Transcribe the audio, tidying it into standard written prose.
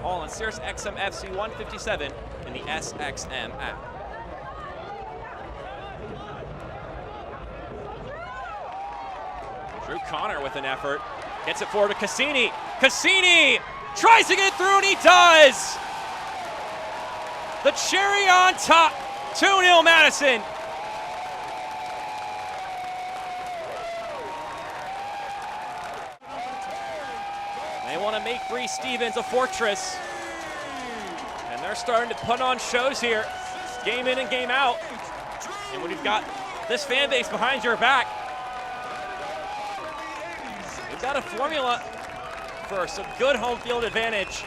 all on Sirius XM FC 157 in the SXM app. Drew Connor with an effort, gets it forward to Cassini. Cassini tries to get through, and he does! The cherry on top, 2-0 Madison. They want to make Bree Stevens a fortress, and they're starting to put on shows here, game in and game out. And when you've got this fan base behind your back, you've got a formula for some good home field advantage.